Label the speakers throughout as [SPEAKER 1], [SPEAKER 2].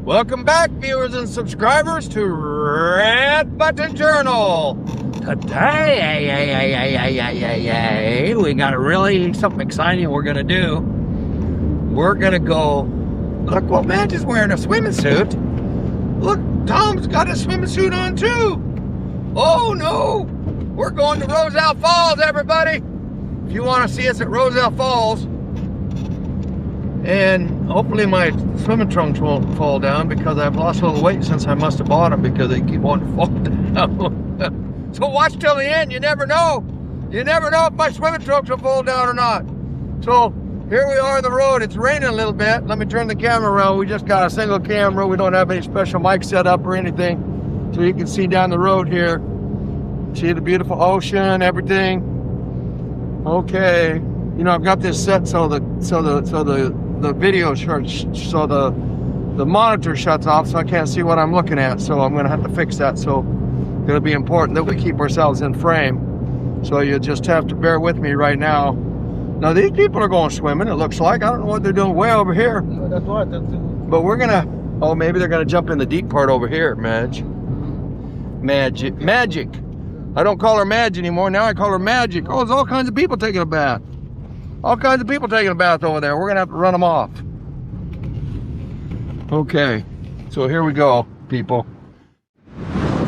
[SPEAKER 1] Welcome back, viewers and subscribers, to Red Button Journal. Today, we got something exciting we're gonna do. We're gonna go. Look, well, Madge is wearing a swimming suit. Look, Tom's got a swimming suit on too. Oh no, we're going to Roselle Falls, everybody. If you want to see us at Roselle Falls, and hopefully my swimming trunks won't fall down because I've lost a little weight since I must have bought them because they keep wanting to fall down. So watch till the end. You never know. You never know if my swimming trunks will fall down or not. So here we are on the road. It's raining a little bit. Let me turn the camera around. We just got a single camera. We don't have any special mic set up or anything. So you can see down the road here. See the beautiful ocean, everything. Okay. You know, I've got this set so the video shuts, so the monitor shuts off, so I can't see what I'm looking at. So I'm gonna have to fix that. So it's gonna be important that we keep ourselves in frame. So you just have to bear with me right now. Now these people are going swimming. It looks like I don't know what they're doing way over here.
[SPEAKER 2] No, that's what.
[SPEAKER 1] But we're gonna. Oh, maybe they're gonna jump in the deep part over here, Madge. Magic. I don't call her Madge anymore. Now I call her Magic. Oh, there's all kinds of people taking a bath. All kinds of people taking a bath over there. We're gonna have to run them off. Okay, so here we go, people.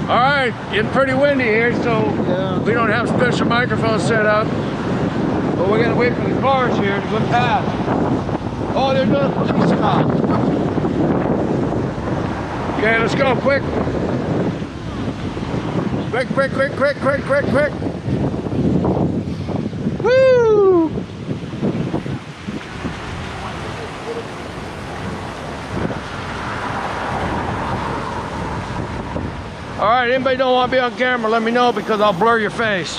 [SPEAKER 1] All right, it's pretty windy here, so we don't have special microphones set up. But we're gonna wait for the cars here to go past. Oh, there's a police car. Okay, let's go, quick. Quick. Woo! All right, anybody don't want to be on camera, let me know because I'll blur your face.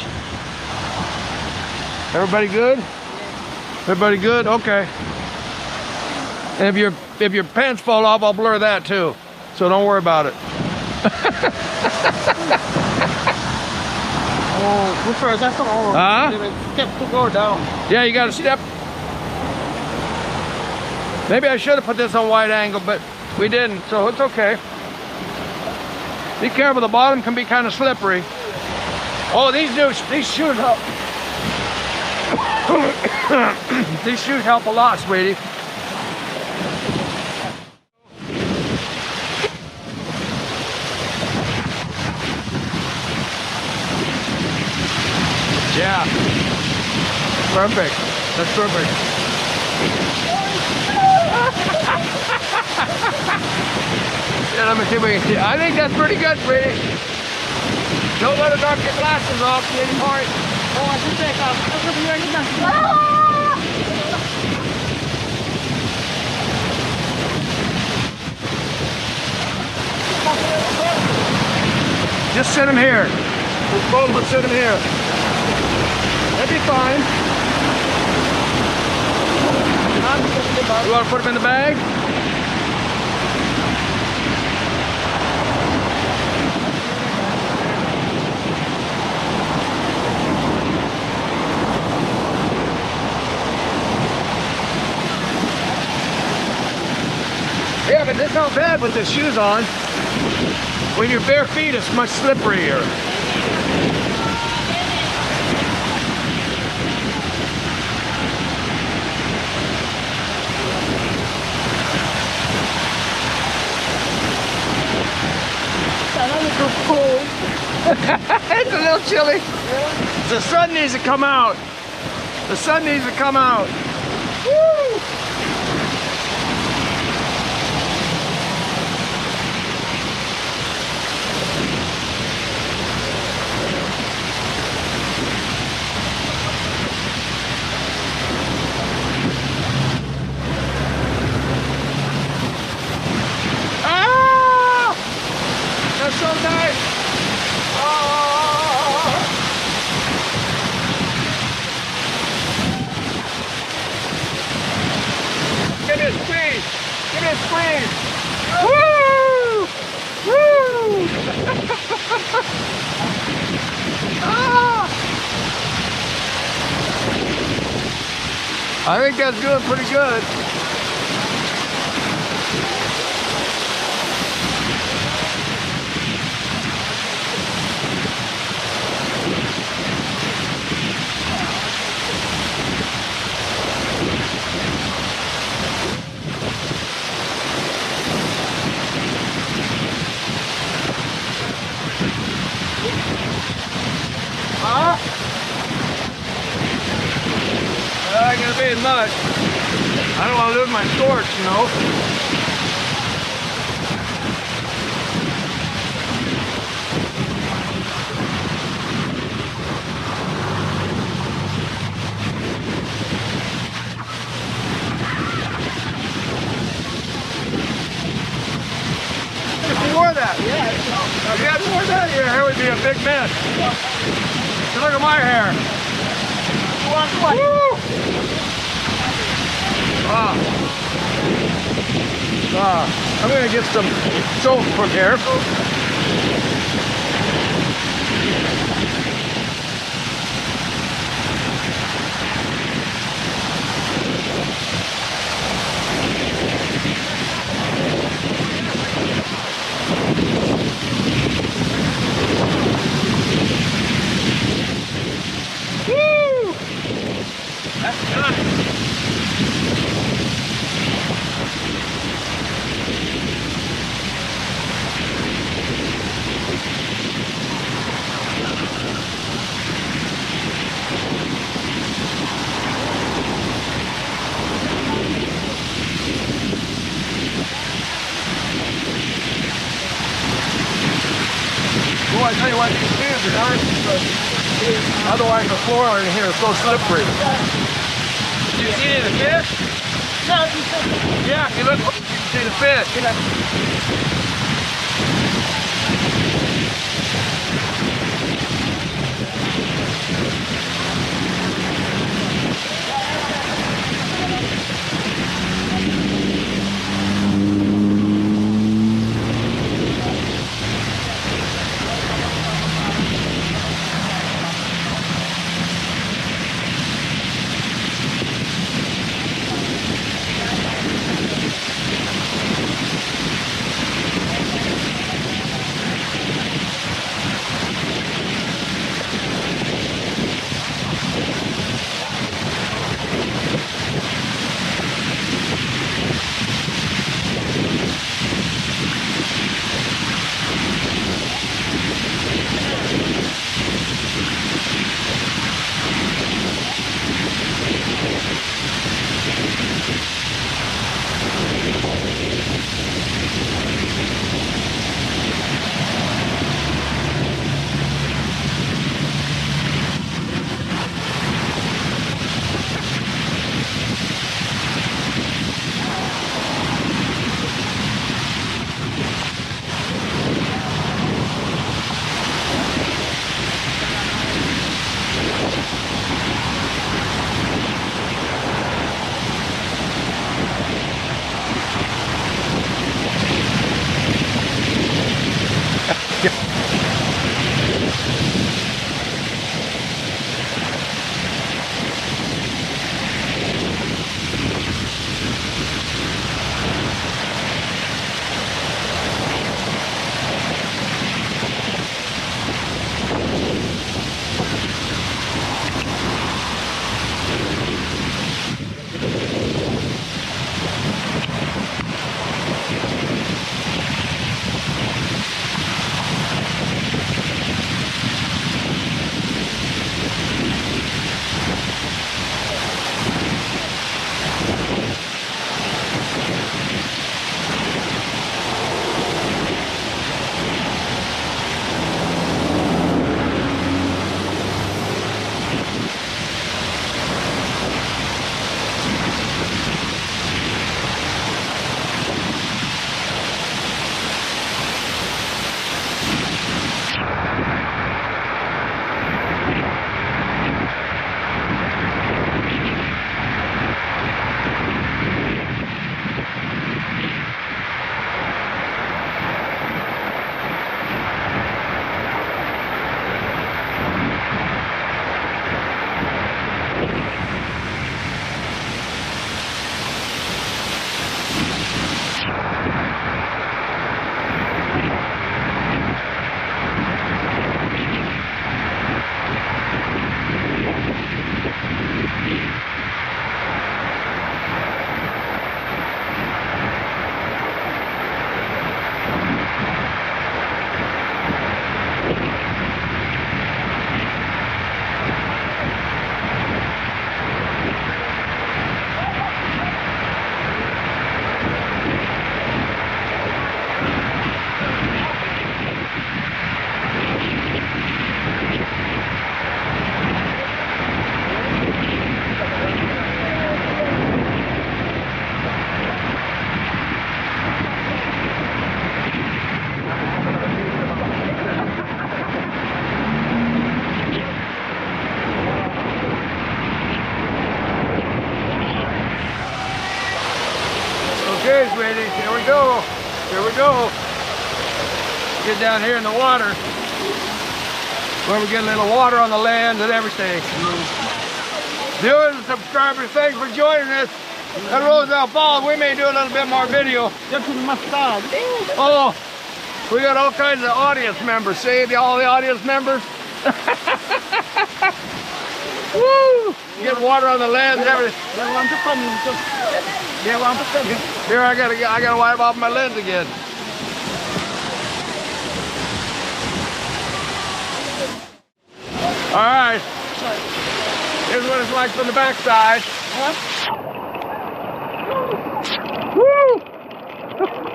[SPEAKER 1] Everybody good? Everybody good? Okay. And if your pants fall off, I'll blur that too. So don't worry about it.
[SPEAKER 2] Oh, first, that's all. Step to go down.
[SPEAKER 1] Yeah, you got to step. Maybe I should have put this on wide angle, but we didn't, so it's okay. Be careful, the bottom can be kind of slippery. Oh, these shoes help. These shoes help a lot, sweetie. Yeah. Perfect. That's perfect. Yeah, let me see if we can see. I think that's pretty good, sweetie. Don't let her knock your glasses off, sweetie. All right.
[SPEAKER 2] Oh, I should take off.
[SPEAKER 1] Just sit him here. Both sit him here. That'd be fine. You want to put him in the bag? Yeah, but it's not bad with the shoes on. When you're bare feet, it's much slipperier. It's a little chilly. Yeah. The sun needs to come out. The sun needs to come out. Woo! Ah! That's so nice. Give me a squeeze! Give me a squeeze! Woo! Woo! Ah! I think that's doing pretty good. want to live in my shorts, you know. If you wore that, if you hadn't worn that, your hair would be a big mess. So look at my hair. Woo! I'm gonna get some soap from here. Woo! That's good. I tell you what, these shoes are nice because otherwise the floor in here is so slippery. Did you see any of the fish?
[SPEAKER 2] No, you said.
[SPEAKER 1] Yeah, you look, you can see the fish.
[SPEAKER 2] Here we go. Get down here in the water. Where we get a little water on the land and everything. Viewers and subscribers, thanks for joining us at Roselle Falls. We may do a little bit more video.
[SPEAKER 3] Just in massage.
[SPEAKER 2] Oh, we got all kinds of audience members. See all the audience members? Woo! Get water on the land and everything.
[SPEAKER 3] They want to come. They want to come.
[SPEAKER 2] Here I gotta wipe off my lens again. All right. Here's what it's like from the backside. Woo!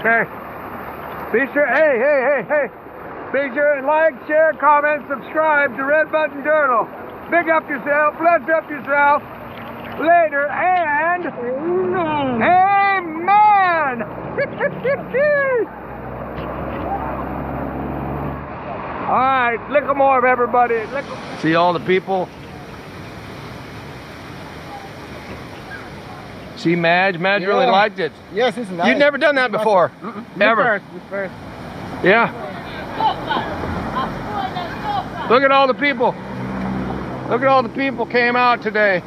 [SPEAKER 2] Okay. Be sure, hey. Be sure and like, share, comment, subscribe to Red Button Journal. Big up yourself, bless up yourself. Later, and amen. All right, lick more of everybody. See all the people. See Madge? Madge really liked it.
[SPEAKER 3] Yes, it's nice.
[SPEAKER 2] You've never done that before? Ever?
[SPEAKER 3] First.
[SPEAKER 2] Yeah. Look at all the people. Look at all the people came out today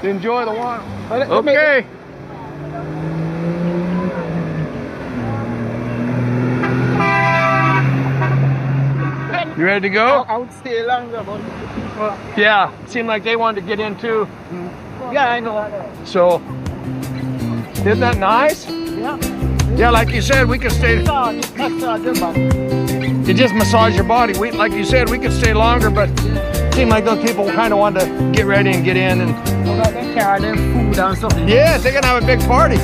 [SPEAKER 2] to enjoy the water. Okay. You ready to go?
[SPEAKER 3] I would stay longer, but
[SPEAKER 2] Yeah. Seemed like they wanted to get in too.
[SPEAKER 3] yeah, I know.
[SPEAKER 2] So, isn't that nice?
[SPEAKER 3] Yeah.
[SPEAKER 2] Yeah, like you said, we could stay. You just massage your body. Like you said, we could stay longer, but it seemed like those people kind of wanted to get ready and get in. And
[SPEAKER 3] They carry their food and stuff.
[SPEAKER 2] yes, they're gonna have a big party.